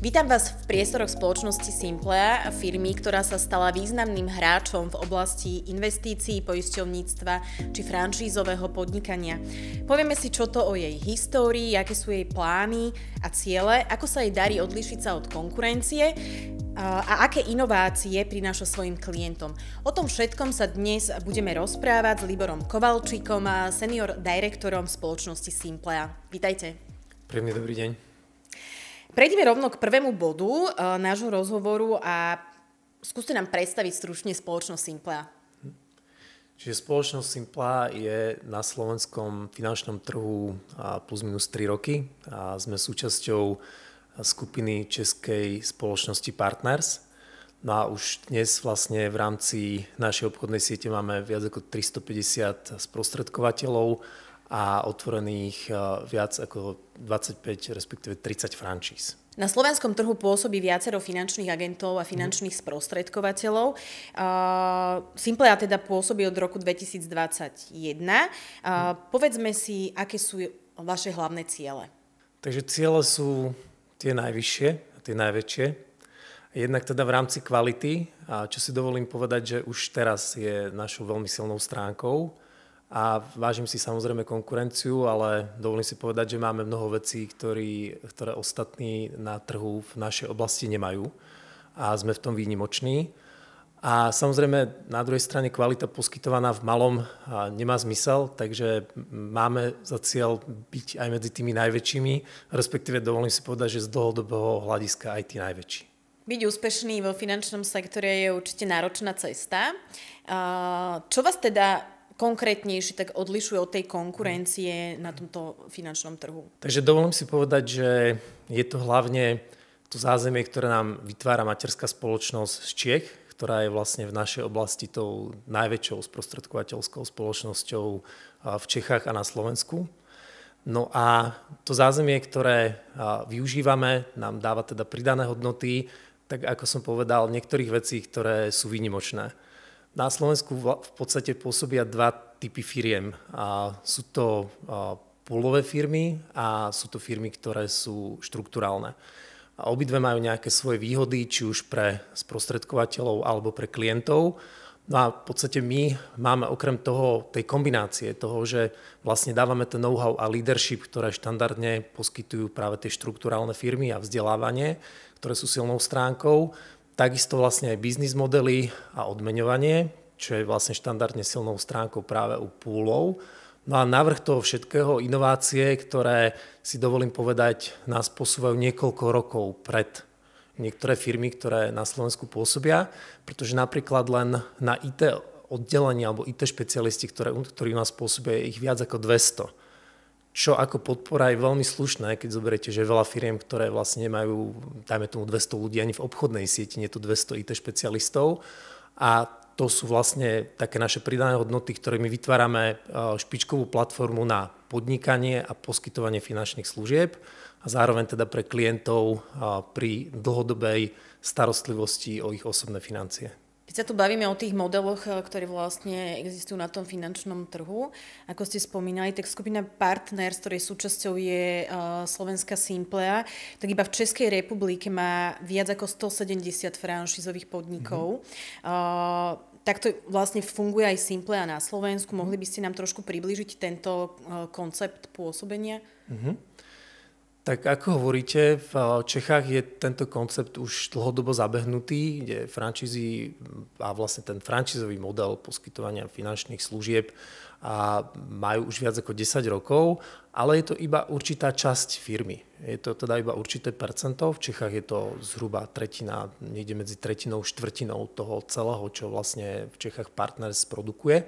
Vítam vás v priestoroch spoločnosti Simplea, firmy, ktorá sa stala významným hráčom v oblasti investícií, poisťovníctva či franšízového podnikania. Povieme si, čo to o jej histórii, aké sú jej plány a ciele, ako sa jej darí odlíšiť sa od konkurencie a aké inovácie prináša svojim klientom. O tom všetkom sa dnes budeme rozprávať s Liborom Kovalčíkom, senior direktorom spoločnosti Simplea. Vítajte. Príjemný dobrý deň. Prejdeme rovno k prvému bodu nášho rozhovoru a skúste nám predstaviť stručne spoločnosť Simplea. Čiže spoločnosť Simplea je na slovenskom finančnom trhu plus minus 3 roky a sme súčasťou skupiny českej spoločnosti Partners. No a už dnes vlastne v rámci našej obchodnej siete máme viac ako 350 sprostredkovateľov a otvorených viac ako 25, respektíve 30 franšíz. Na slovenskom trhu pôsobí viacero finančných agentov a finančných sprostredkovateľov. Simplea teda pôsobí od roku 2021. Povedzme si, aké sú vaše hlavné ciele. Takže ciele sú tie najvyššie a tie najväčšie. Jednak teda v rámci kvality, a čo si dovolím povedať, že už teraz je našou veľmi silnou stránkou. A vážim si samozrejme konkurenciu, ale dovolím si povedať, že máme mnoho vecí, ktoré ostatní na trhu v našej oblasti nemajú. A sme v tom výnimoční. A samozrejme na druhej strane kvalita poskytovaná v malom nemá zmysel, takže máme za cieľ byť aj medzi tými najväčšími, respektíve dovolím si povedať, že z dlhodobého hľadiska aj tí najväčší. Byť úspešný vo finančnom sektore je určite náročná cesta. Čo vás teda konkrétnejšie tak odlišuje od tej konkurencie na tomto finančnom trhu? Takže dovolím si povedať, že je to hlavne to zázemie, ktoré nám vytvára materská spoločnosť z Čiech, ktorá je vlastne v našej oblasti tou najväčšou sprostredkovateľskou spoločnosťou v Čechách a na Slovensku. No a to zázemie, ktoré využívame, nám dáva teda pridané hodnoty, tak ako som povedal, niektorých vecí, ktoré sú výnimočné. Na Slovensku v podstate pôsobia dva typy firiem. Sú to poolové firmy a sú to firmy, ktoré sú štrukturálne. Obidve majú nejaké svoje výhody, či už pre sprostredkovateľov alebo pre klientov. No a v podstate my máme okrem toho, tej kombinácie toho, že vlastne dávame ten know-how a leadership, ktoré štandardne poskytujú práve tie štrukturálne firmy a vzdelávanie, ktoré sú silnou stránkou. Takisto vlastne aj biznis modely a odmeňovanie, čo je vlastne štandardne silnou stránkou práve u poolov. No a navrch toho všetkého inovácie, ktoré si dovolím povedať, nás posúvajú niekoľko rokov pred niektoré firmy, ktoré na Slovensku pôsobia, pretože napríklad len na IT oddelení alebo IT špecialisti, ktorí u nás pôsobia, je ich viac ako 200. Čo ako podpora je veľmi slušné, keď zoberiete, že veľa firiem, ktoré vlastne nemajú, dajme tomu 200 ľudí ani v obchodnej sieti, nie je to 200 IT špecialistov. A to sú vlastne také naše pridané hodnoty, ktoré my vytvárame špičkovú platformu na podnikanie a poskytovanie finančných služieb a zároveň teda pre klientov pri dlhodobej starostlivosti o ich osobné financie. Keď sa tu bavíme o tých modeloch, ktoré vlastne existujú na tom finančnom trhu, ako ste spomínali, tak skupina Partners, ktorej súčasťou je slovenská Simplea, tak iba v Českej republike má viac ako 170 franšízových podnikov. Takto vlastne funguje aj Simplea na Slovensku. Mohli by ste nám trošku priblížiť tento koncept pôsobenia? Tak ako hovoríte, v Čechách je tento koncept už dlhodobo zabehnutý, kde franšízy a vlastne ten franšízový model poskytovania finančných služieb majú už viac ako 10 rokov, ale je to iba určitá časť firmy. Je to teda iba určité percento. V Čechách je to zhruba tretina, niekde medzi tretinou a štvrtinou toho celého, čo vlastne v Čechách Partners produkuje.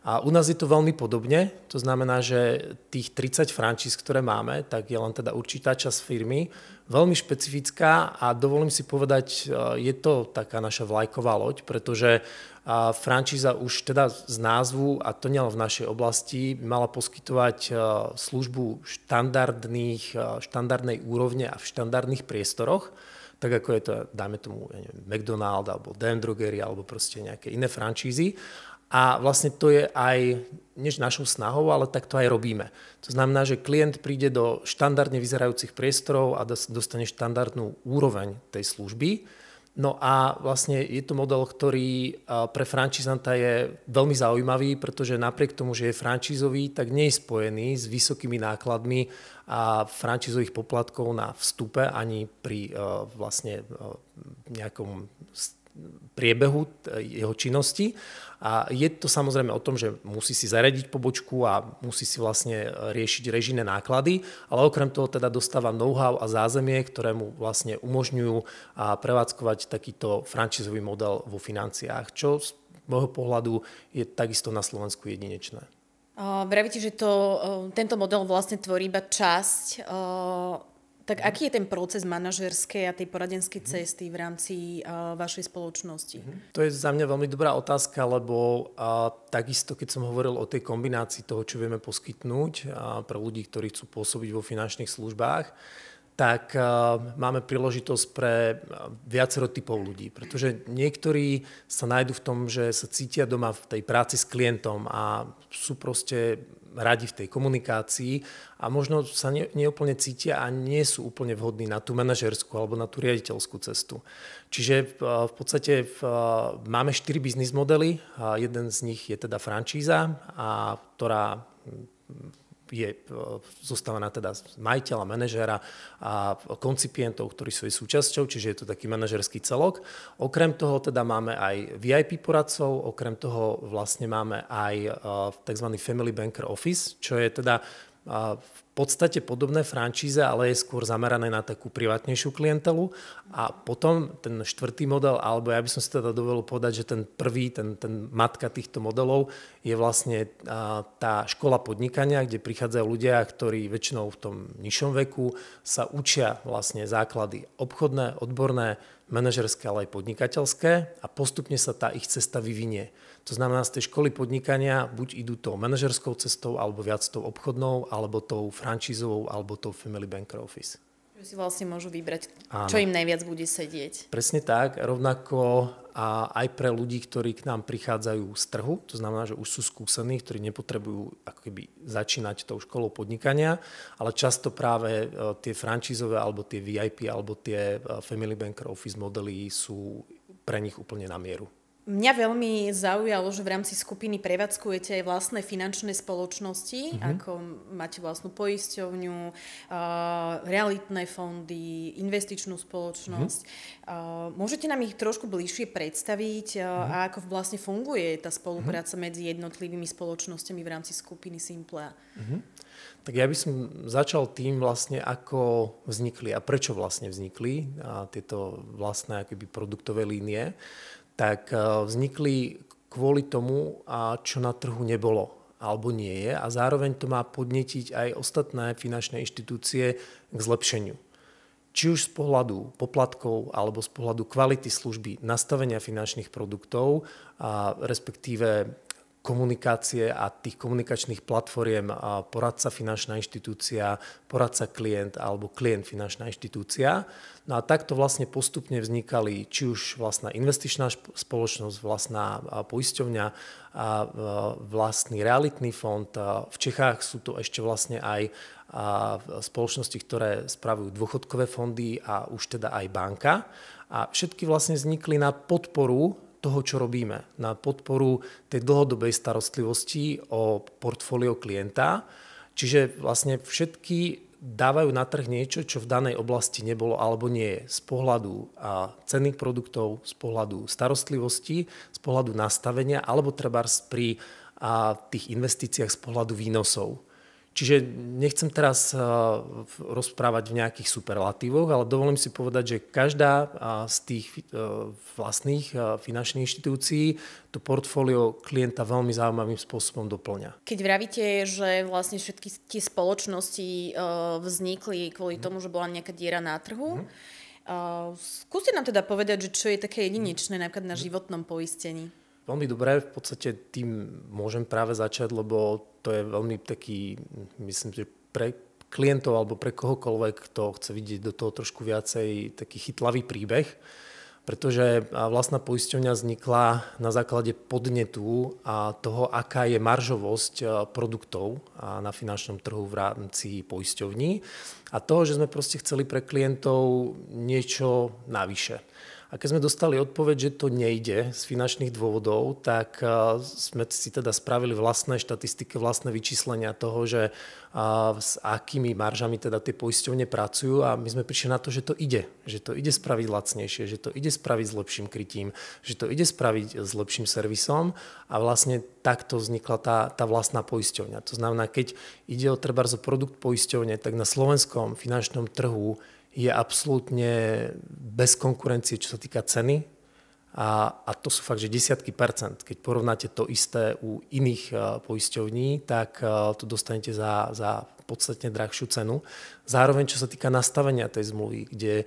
A u nás je to veľmi podobne, to znamená, že tých 30 franšíz, ktoré máme, tak je len teda určitá časť firmy, veľmi špecifická a dovolím si povedať, je to taká naša vlajková loď, pretože franšíza už teda z názvu, a to nielen v našej oblasti, mala poskytovať službu štandardnej úrovne a v štandardných priestoroch, tak ako je to, dajme tomu, McDonald's alebo DM Drogeria alebo proste nejaké iné franšízy. A vlastne to je aj než našou snahou, ale tak to aj robíme. To znamená, že klient príde do štandardne vyzerajúcich priestorov a dostane štandardnú úroveň tej služby. No a vlastne je to model, ktorý pre frančízanta je veľmi zaujímavý, pretože napriek tomu, že je frančízový, tak nie je spojený s vysokými nákladmi a frančízových poplatkov na vstupe ani pri vlastne nejakom priebehu jeho činnosti. A je to samozrejme o tom, že musí si zariadiť pobočku a musí si vlastne riešiť režijné náklady, ale okrem toho teda dostáva know-how a zázemie, ktoré mu vlastne umožňujú prevádzkovať takýto frančízový model vo financiách, čo z môjho pohľadu je takisto na Slovensku jedinečné. Vravíte, že tento model vlastne tvorí iba časť. Tak aký je ten proces manažerskej a tej poradenskej cesty v rámci vašej spoločnosti? To je za mňa veľmi dobrá otázka, lebo takisto, keď som hovoril o tej kombinácii toho, čo vieme poskytnúť pre ľudí, ktorí chcú pôsobiť vo finančných službách, tak máme príležitosť pre viacero typov ľudí. Pretože niektorí sa nájdu v tom, že sa cítia doma v tej práci s klientom a sú proste radi v tej komunikácii a možno sa neúplne cítia a nie sú úplne vhodní na tú manažerskú alebo na tú riaditeľskú cestu. Čiže v podstate máme 4 biznis modely. Jeden z nich je teda franšíza, ktorá je zostavená teda z majiteľa, manažéra a koncipientov, ktorí sú jej súčasťou, čiže je to taký manažerský celok. Okrem toho teda máme aj VIP poradcov, okrem toho vlastne máme aj tzv. Family Banker Office, čo je teda v podstate podobné franšíze, ale je skôr zamerané na takú privátnejšiu klientelu. A potom ten štvrtý model, alebo ja by som si teda dovolil povedať, že ten prvý, ten matka týchto modelov je vlastne tá škola podnikania, kde prichádzajú ľudia, ktorí väčšinou v tom nižšom veku sa učia vlastne základy obchodné, odborné, manažerské, ale aj podnikateľské a postupne sa tá ich cesta vyvinie. To znamená, z tej školy podnikania buď idú tou manažerskou cestou, alebo viac tou obchodnou, alebo tou franšízovou, alebo tou Family Banker Office. Že si vlastne môžu vybrať, čo im najviac bude sedieť. Presne tak, rovnako a aj pre ľudí, ktorí k nám prichádzajú z trhu, to znamená, že už sú skúsení, ktorí nepotrebujú ako keby začínať tou školou podnikania, ale často práve tie franšízové, alebo tie VIP, alebo tie Family Banker Office modely sú pre nich úplne na mieru. Mňa veľmi zaujalo, že v rámci skupiny prevádzkujete aj vlastné finančné spoločnosti, ako máte vlastnú poisťovňu, realitné fondy, investičnú spoločnosť. Môžete nám ich trošku bližšie predstaviť a ako vlastne funguje tá spolupráca medzi jednotlivými spoločnosťami v rámci skupiny Simplea? Tak ja by som začal tým vlastne, ako vznikli a prečo vlastne vznikli tieto vlastné akoby produktové línie. Tak vznikli kvôli tomu, čo na trhu nebolo alebo nie je a zároveň to má podnetiť aj ostatné finančné inštitúcie k zlepšeniu. Či už z pohľadu poplatkov alebo z pohľadu kvality služby nastavenia finančných produktov, respektíve komunikácie a tých komunikačných platformiem poradca finančná inštitúcia, poradca klient alebo klient finančná inštitúcia. No a takto vlastne postupne vznikali či už vlastná investičná spoločnosť, vlastná poisťovňa, vlastný realitný fond. V Čechách sú to ešte vlastne aj spoločnosti, ktoré spravujú dôchodkové fondy a už teda aj banka. A všetky vlastne vznikli na podporu toho, čo robíme, na podporu tej dlhodobej starostlivosti o portfólio klienta. Čiže vlastne všetky dávajú na trh niečo, čo v danej oblasti nebolo alebo nie je. Z pohľadu cenných produktov, z pohľadu starostlivosti, z pohľadu nastavenia alebo trebárs pri tých investíciách z pohľadu výnosov. Čiže nechcem teraz rozprávať v nejakých superlatívoch, ale dovolím si povedať, že každá z tých vlastných finančných inštitúcií to portfólio klienta veľmi zaujímavým spôsobom doplňa. Keď vravíte, že vlastne všetky tie spoločnosti vznikli kvôli tomu, že bola nejaká diera na trhu, skúste nám teda povedať, že čo je také jedinečné napríklad na životnom poistení. Veľmi dobré, v podstate tým môžem práve začať, lebo to je veľmi taký, myslím, že pre klientov alebo pre kohokoľvek, kto chce vidieť do toho trošku viacej taký chytlavý príbeh. pretože vlastná poisťovňa vznikla na základe podnetu a toho, aká je maržovosť produktov na finančnom trhu v rámci poisťovní a toho, že sme proste chceli pre klientov niečo navyše. A keď sme dostali odpoveď, že to nejde z finančných dôvodov, tak sme si teda spravili vlastné štatistiky, vlastné vyčíslenia toho, že s akými maržami teda tie poisťovne pracujú a my sme prišli na to, že to ide spraviť lacnejšie, že to ide spraviť s lepším krytím, že to ide spraviť s lepším servisom a vlastne takto vznikla tá vlastná poisťovňa. To znamená, keď ide o trebárs o produkt poisťovne, tak na slovenskom finančnom trhu je absolútne bez konkurencie, čo sa týka ceny a to sú fakt, že desiatky percent. Keď porovnáte to isté u iných poisťovní, tak to dostanete za podstatne drahšiu cenu. Zároveň, čo sa týka nastavenia tej zmluvy, kde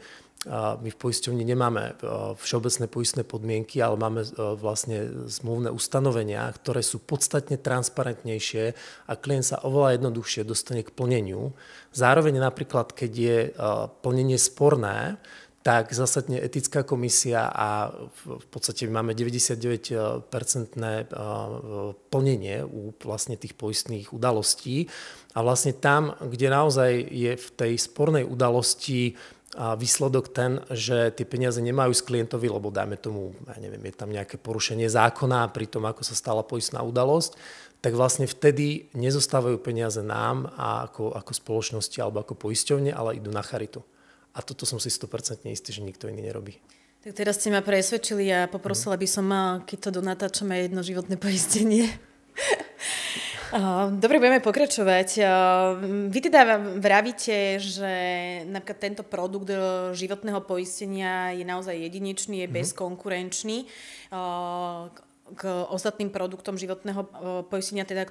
my v poisťovni nemáme všeobecné poistné podmienky, ale máme vlastne zmluvné ustanovenia, ktoré sú podstatne transparentnejšie a klient sa oveľa jednoduchšie dostane k plneniu. Zároveň napríklad, keď je plnenie sporné, tak zasadne etická komisia a v podstate my máme 99% plnenie u vlastne tých poistných udalostí a vlastne tam, kde naozaj je v tej spornej udalosti a výsledok ten, že tie peniaze nemajú z klientovi, lebo dajme tomu, ja neviem, je tam nejaké porušenie zákona pri tom, ako sa stala poistná udalosť, tak vlastne vtedy nezostávajú peniaze nám a ako spoločnosti alebo ako poisťovne, ale idú na charitu. A toto som si 100% istý, že nikto iný nerobí. Tak teraz ste ma presvedčili a poprosila by som, keď to donatáčame jedno životné poistenie. Dobre, budeme pokračovať. Vy teda vravíte, že napríklad tento produkt životného poistenia je naozaj jedinečný, je bezkonkurenčný k ostatným produktom životného poistenia, teda,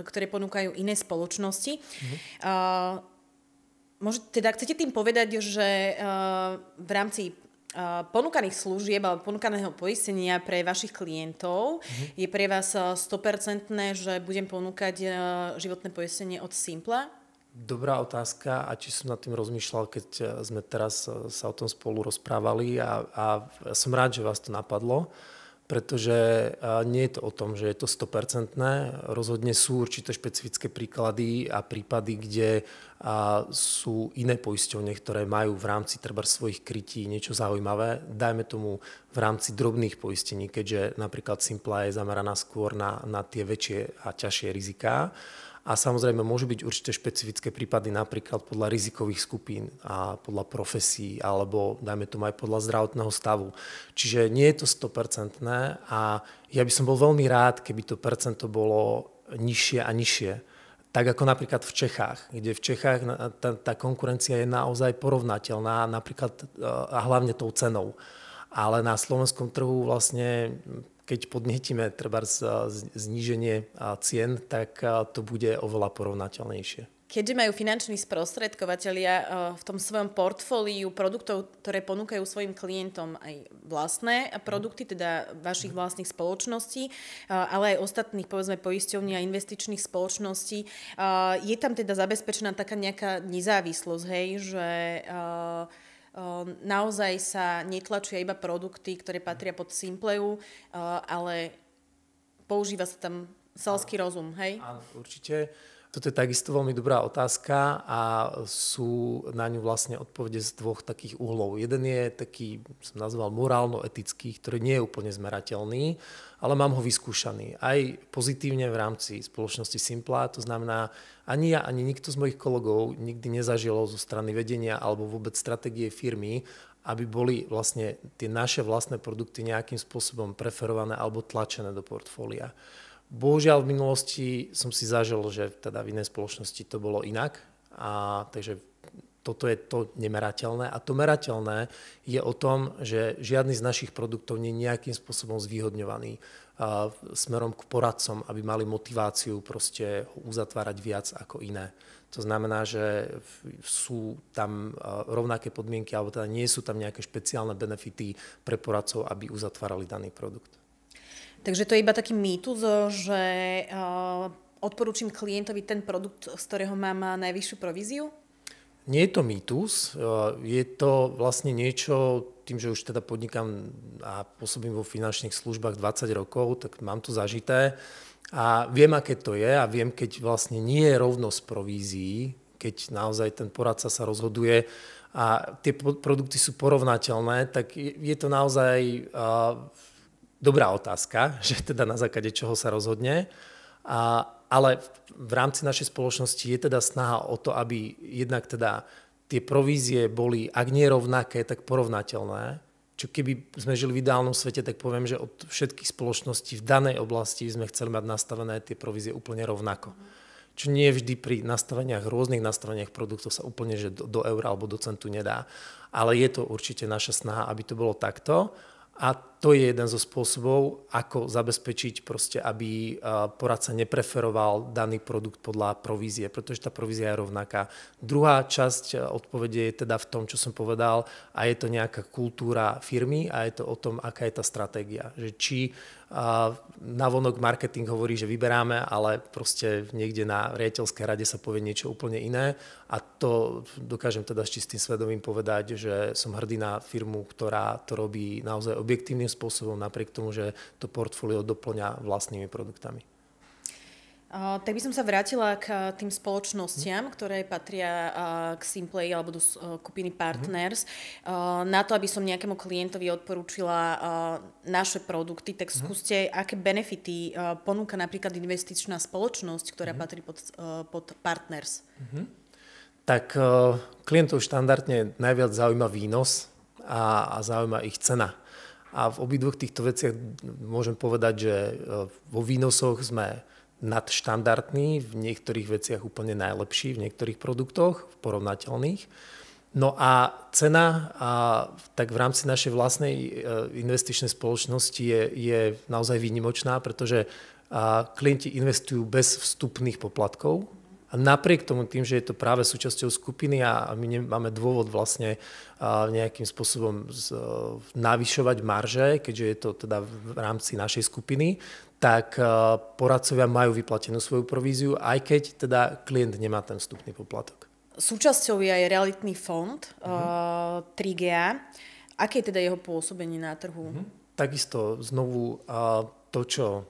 ktoré ponúkajú iné spoločnosti. Teda chcete tým povedať, že v rámci ponúkaných služieb alebo ponúkaného poistenia pre vašich klientov je pre vás 100%, že budem ponúkať životné poistenie od Simple? Dobrá otázka a či som nad tým rozmýšľal, keď sme teraz sa o tom spolu rozprávali a som rád, že vás to napadlo, pretože nie je to o tom, že je to 100%. Rozhodne sú určité špecifické príklady a prípady, kde sú iné poisťovne, ktoré majú v rámci treba svojich krytí niečo zaujímavé. Dajme tomu v rámci drobných poistení, keďže napríklad Simpla je zameraná skôr na tie väčšie a ťažšie riziká. A samozrejme môžu byť určité špecifické prípady napríklad podľa rizikových skupín a podľa profesí alebo dajme tomu aj podľa zdravotného stavu. Čiže nie je to 100% a ja by som bol veľmi rád, keby to percento bolo nižšie a nižšie. Tak ako napríklad v Čechách, kde v Čechách tá konkurencia je naozaj porovnateľná napríklad a hlavne tou cenou. Ale na slovenskom trhu vlastne keď podnietime treba zníženie cien, tak to bude oveľa porovnateľnejšie. Keďže majú finanční sprostredkovatelia v tom svojom portfóliu produktov, ktoré ponúkajú svojim klientom aj vlastné produkty, teda vašich vlastných spoločností, ale aj ostatných, povedzme, poisťovní a investičných spoločností, je tam teda zabezpečená taká nejaká nezávislosť, hej, že naozaj sa netlačia iba produkty, ktoré patria pod Simpleu, ale používa sa tam selský rozum, hej? Áno, určite. Toto je takisto veľmi dobrá otázka a sú na ňu vlastne odpovede z dvoch takých uhlov. Jeden je taký, som nazval morálno-etický, ktorý nie je úplne zmerateľný, ale mám ho vyskúšaný. Aj pozitívne v rámci spoločnosti Simpla, to znamená, ani ja, ani nikto z mojich kolegov nikdy nezažilo zo strany vedenia alebo vôbec stratégie firmy, aby boli vlastne tie naše vlastné produkty nejakým spôsobom preferované alebo tlačené do portfólia. Bohužiaľ v minulosti som si zažil, že teda v inej spoločnosti to bolo inak, takže toto je to nemerateľné. A to merateľné je o tom, že žiadny z našich produktov nie je nejakým spôsobom zvýhodňovaný smerom k poradcom, aby mali motiváciu proste uzatvárať viac ako iné. To znamená, že sú tam rovnaké podmienky, alebo teda nie sú tam nejaké špeciálne benefity pre poradcov, aby uzatvárali daný produkt. Takže to je iba taký mýtus, že odporúčim klientovi ten produkt, z ktorého mám najvyššiu províziu? Nie je to mýtus, je to vlastne niečo tým, že už teda podnikám a pôsobím vo finančných službách 20 rokov, tak mám to zažité a viem, aké to je a viem, keď vlastne nie je rovnosť provízií, keď naozaj ten poradca sa rozhoduje a tie produkty sú porovnateľné, tak je to naozaj dobrá otázka, že teda na základe čoho sa rozhodne. Ale v rámci našej spoločnosti je teda snaha o to, aby jednak teda tie provízie boli, ak nie rovnaké, tak porovnateľné. Čo keby sme žili v ideálnom svete, tak poviem, že od všetkých spoločností v danej oblasti sme chceli mať nastavené tie provízie úplne rovnako. Čo nie vždy pri rôznych nastaveniach produktov sa úplne že do eura alebo do centu nedá. Ale je to určite naša snaha, aby to bolo takto. A to je jeden zo spôsobov, ako zabezpečiť proste, aby poradca nepreferoval daný produkt podľa provízie, pretože tá provízia je rovnaká. Druhá časť odpovede je teda v tom, čo som povedal, a je to nejaká kultúra firmy a je to o tom, aká je tá stratégia. Že či navonok marketing hovorí, že vyberáme, ale proste niekde na riaditeľskej rade sa povie niečo úplne iné a to dokážem teda s čistým svedomím povedať, že som hrdý na firmu, ktorá to robí naozaj objektívnym spôsobom, napriek tomu, že to portfólio doplňa vlastnými produktami. Tak by som sa vrátila k tým spoločnostiam, ktoré patria k Simplay alebo do skupiny Partners. Na to, aby som nejakému klientovi odporúčila naše produkty, tak skúste, aké benefity ponúka napríklad investičná spoločnosť, ktorá patrí pod Partners. Tak klientov štandardne najviac zaujíma výnos a zaujíma ich cena. A v obidvoch týchto veciach môžem povedať, že vo výnosoch sme nadštandardný, v niektorých veciach úplne najlepší, v niektorých produktoch, v porovnateľných. No a cena, tak v rámci našej vlastnej investičnej spoločnosti je naozaj výnimočná, pretože klienti investujú bez vstupných poplatkov. A napriek tomu tým, že je to práve súčasťou skupiny a my nemáme dôvod vlastne nejakým spôsobom navyšovať marže, keďže je to teda v rámci našej skupiny, tak poradcovia majú vyplatenú svoju províziu, aj keď teda klient nemá ten vstupný poplatok. Súčasťou je aj realitný fond Trigea. Aké je teda jeho pôsobenie na trhu? Takisto znovu to, čo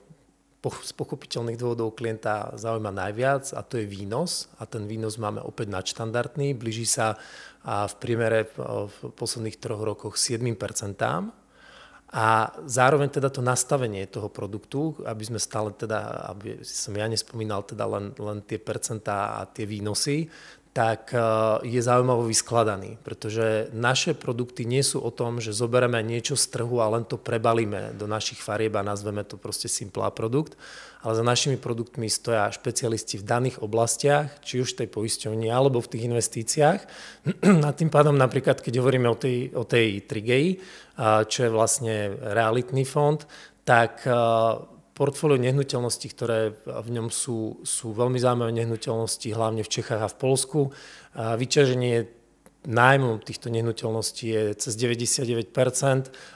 z pochopiteľných dôvodov klienta zaujíma najviac, a to je výnos. A ten výnos máme opäť nadštandardný, blíži sa v priemere v posledných 3 rokoch 7%. A zároveň teda to nastavenie toho produktu, aby sme stále teda, aby som ja nespomínal teda len tie percentá a tie výnosy, tak je zaujímavo vyskladaný, pretože naše produkty nie sú o tom, že zoberieme niečo z trhu a len to prebalíme do našich farieb a nazveme to proste Simplá produkt, ale za našimi produktmi stoja špecialisti v daných oblastiach, či už v tej poisťovni alebo v tých investíciách. A tým pádom napríklad, keď hovoríme o tej Trigei, čo je vlastne realitný fond, tak portfólio nehnuteľností, ktoré v ňom sú veľmi zaujímavé nehnuteľnosti, hlavne v Čechách a v Poľsku. Vyťaženie nájmu týchto nehnuteľností je cez 99%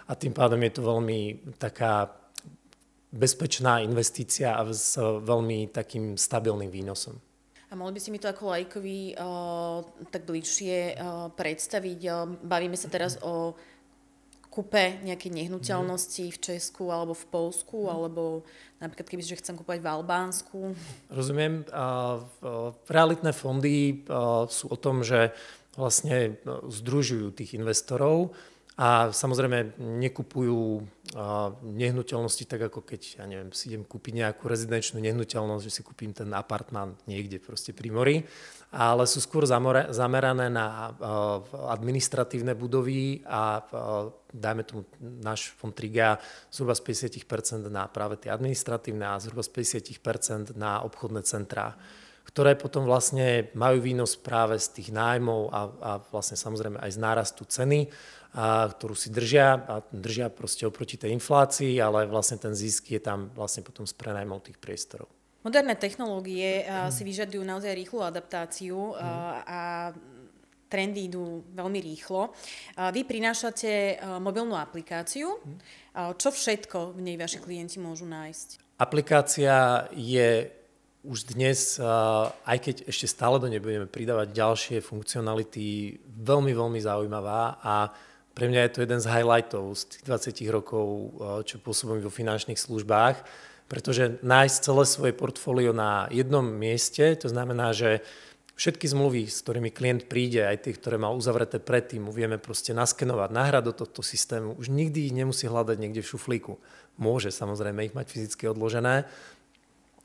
a tým pádom je to veľmi taká bezpečná investícia a s veľmi takým stabilným výnosom. A mohli by si mi to ako laikovi tak bližšie predstaviť? Bavíme sa teraz o kúpe nejaké nehnuteľnosti v Česku alebo v Poľsku, alebo napríklad kebyže chcem kúpať v Albánsku. Rozumiem. Realitné fondy sú o tom, že vlastne združujú tých investorov a samozrejme nekupujú nehnuteľnosti tak, ako keď, ja neviem, si idem kúpiť nejakú rezidenčnú nehnuteľnosť, že si kúpim ten apartmán niekde proste pri mori, ale sú skôr zamerané na administratívne budovy a dajme tomu náš fond Trigea zhruba z 50% na práve tie administratívne a zhruba z 50% na obchodné centrá, ktoré potom vlastne majú výnos práve z tých nájmov a vlastne samozrejme aj z nárastu ceny, ktorú si držia proste oproti tej inflácii, ale vlastne ten zisk je tam vlastne potom z prenajmov tých priestorov. Moderné technológie si vyžadujú naozaj rýchlu adaptáciu a trendy idú veľmi rýchlo. Vy prinášate mobilnú aplikáciu. Čo všetko v nej vaši klienti môžu nájsť? Aplikácia je už dnes, aj keď ešte stále do nej budeme pridávať ďalšie funkcionality, veľmi, veľmi zaujímavá a Pre mňa je to jeden z highlightov z tých 20 rokov, čo pôsobím vo finančných službách, pretože nájsť celé svoje portfólio na jednom mieste, to znamená, že všetky zmluvy, s ktorými klient príde, aj tie, ktoré mal uzavreté predtým, vieme proste naskenovať, nahrať do tohto systému. Už nikdy ich nemusí hľadať niekde v šuflíku. Môže samozrejme ich mať fyzicky odložené,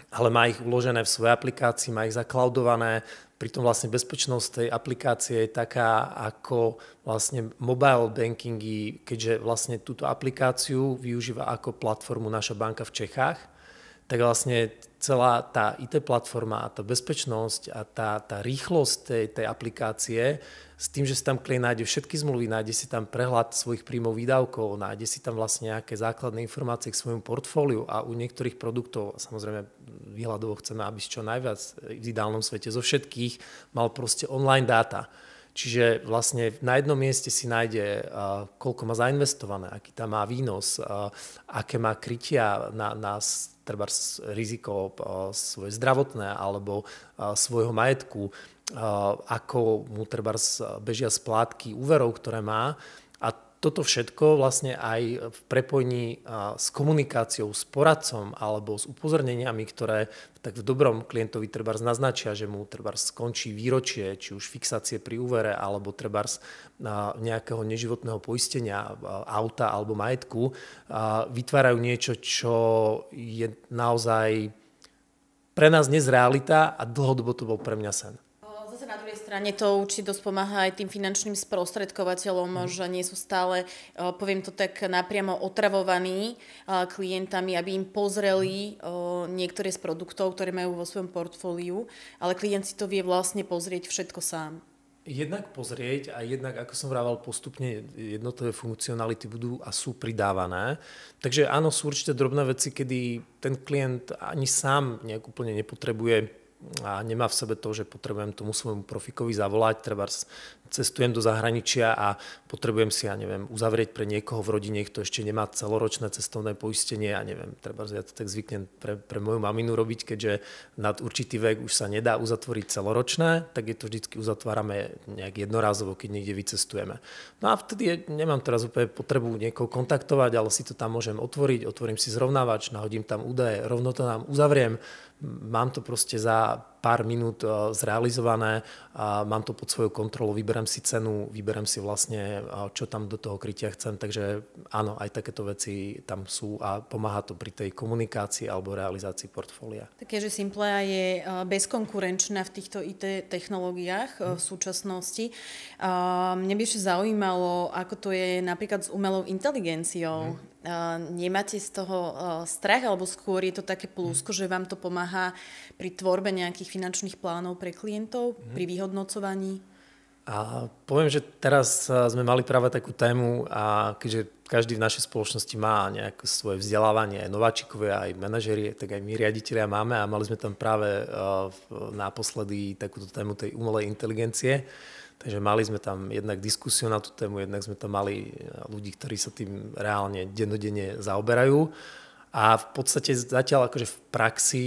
ale má ich uložené v svojej aplikácii, má ich zaklaudované. Pritom vlastne bezpečnosť tej aplikácie je taká ako vlastne mobile bankingy, keďže vlastne túto aplikáciu využíva ako platformu naša banka v Čechách, tak vlastne celá tá IT platforma a tá bezpečnosť a tá rýchlosť tej aplikácie s tým, že si tam klient nájde všetky zmluvy, nájde si tam prehľad svojich príjmov výdavkov, nájde si tam vlastne nejaké základné informácie k svojmu portfóliu a u niektorých produktov, samozrejme výhľadovo chceme, aby čo najviac v ideálnom svete zo všetkých mal proste online dáta. Čiže vlastne na jednom mieste si nájde, koľko má zainvestované, aký tam má výnos, aké má krytia na trebárs riziko svoje zdravotné alebo svojho majetku, ako mu trebárs bežia splátky úverov, ktoré má. A toto všetko vlastne aj v prepojení s komunikáciou s poradcom alebo s upozorneniami, ktoré tak v dobrom klientovi trebárs naznačia, že mu trebárs skončí výročie, či už fixácie pri úvere alebo trebárs nejakého neživotného poistenia auta alebo majetku, vytvárajú niečo, čo je naozaj pre nás dnes realita a dlhodobo to bol pre mňa sen. Zase na druhej strane to určite dosť pomáha aj tým finančným sprostredkovateľom, že nie sú stále, poviem to tak napriamo, otravovaní klientami, aby im pozreli niektoré z produktov, ktoré majú vo svojom portfóliu, ale klient si to vie vlastne pozrieť všetko sám. Jednak pozrieť a jednak, ako som vravel, postupne jednotlivé funkcionality budú a sú pridávané. Takže áno, sú určite drobné veci, kedy ten klient ani sám nejak úplne nepotrebuje a nemá v sebe to, že potrebujem tomu svojmu profikovi zavolať, treba cestujem do zahraničia a potrebujem si, ja neviem, uzavrieť pre niekoho v rodine, kto ešte nemá celoročné cestovné poistenie, ja neviem, treba ja to tak zvyknem pre moju maminu robiť, keďže nad určitý vek už sa nedá uzatvoriť celoročné, tak je to vždycky uzatvárame nejak jednorázovo, keď niekde vycestujeme. No a vtedy nemám teraz úplne potrebu niekoho kontaktovať, ale si to tam môžem otvoriť, otvorím si zrovnávač, nahodím tam údaje, rovno to tam uzavriem. Mám to proste za pár minút zrealizované, mám to pod svojou kontrolou, vyberem si cenu, vyberem si vlastne, čo tam do toho krytia chcem, takže áno, aj takéto veci tam sú a pomáha to pri tej komunikácii alebo realizácii portfólia. Také, že Simplea je bezkonkurenčná v týchto IT technológiách v súčasnosti. Mne by ešte zaujímalo, ako to je napríklad s umelou inteligenciou. Nemáte z toho strach, alebo skôr je to také plúsko, že vám to pomáha pri tvorbe nejakých finančných plánov pre klientov, pri vyhodnocovaní? A poviem, že teraz sme mali práve takú tému a keďže každý v našej spoločnosti má nejaké svoje vzdelávanie, aj nováčikovia, aj manažeri, tak aj my riaditelia máme a mali sme tam práve naposledy takúto tému tej umelej inteligencie. Takže mali sme tam jednak diskusiu na tú tému, jednak sme tam mali ľudí, ktorí sa tým reálne dennodenne zaoberajú. A v podstate zatiaľ akože v praxi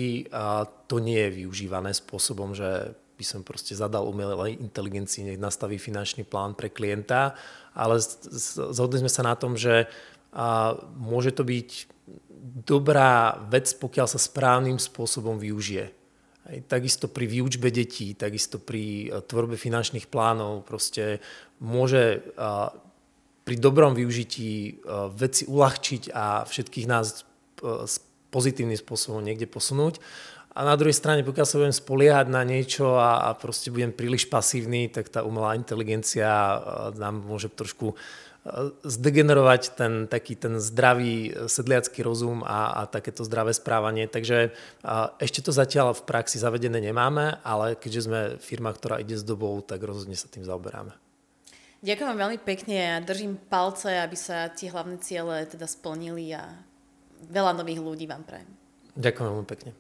to nie je využívané spôsobom, že by som proste zadal umelej inteligencii, nech nastaví finančný plán pre klienta, ale zhodli sme sa na tom, že môže to byť dobrá vec, pokiaľ sa správnym spôsobom využije. Takisto pri výučbe detí, takisto pri tvorbe finančných plánov proste môže pri dobrom využití veci uľahčiť a všetkých nás pozitívnym spôsobom niekde posunúť. A na druhej strane, pokiaľ sa budem spoliehať na niečo a proste budem príliš pasívny, tak tá umelá inteligencia nám môže trošku zdegenerovať ten zdravý sedliacky rozum a takéto zdravé správanie. Takže ešte to zatiaľ v praxi zavedené nemáme, ale keďže sme firma, ktorá ide s dobou, tak rozhodne sa tým zaoberáme. Ďakujem vám veľmi pekne a držím palce, aby sa tie hlavné ciele teda splnili a veľa nových ľudí vám prajem. Ďakujem veľmi pekne.